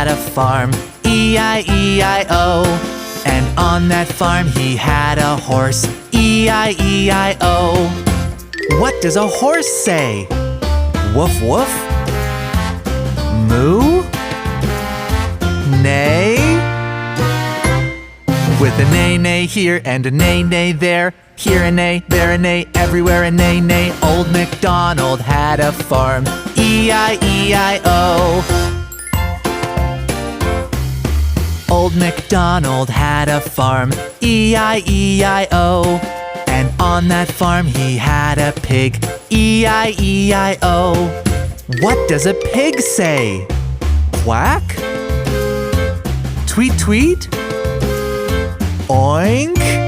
had a farm, E-I-E-I-O. And on that farm he had a horse, E-I-E-I-O. What does a horse say? Woof woof? Moo? Neigh? With a neigh-neigh here and a neigh-neigh there, here a neigh, there a neigh, everywhere a neigh-neigh. Old MacDonald had a farm, E-I-E-I-O. Old MacDonald had a farm, E-I-E-I-O. And on that farm he had a pig, E-I-E-I-O. What does a pig say? Quack? Tweet tweet? Oink?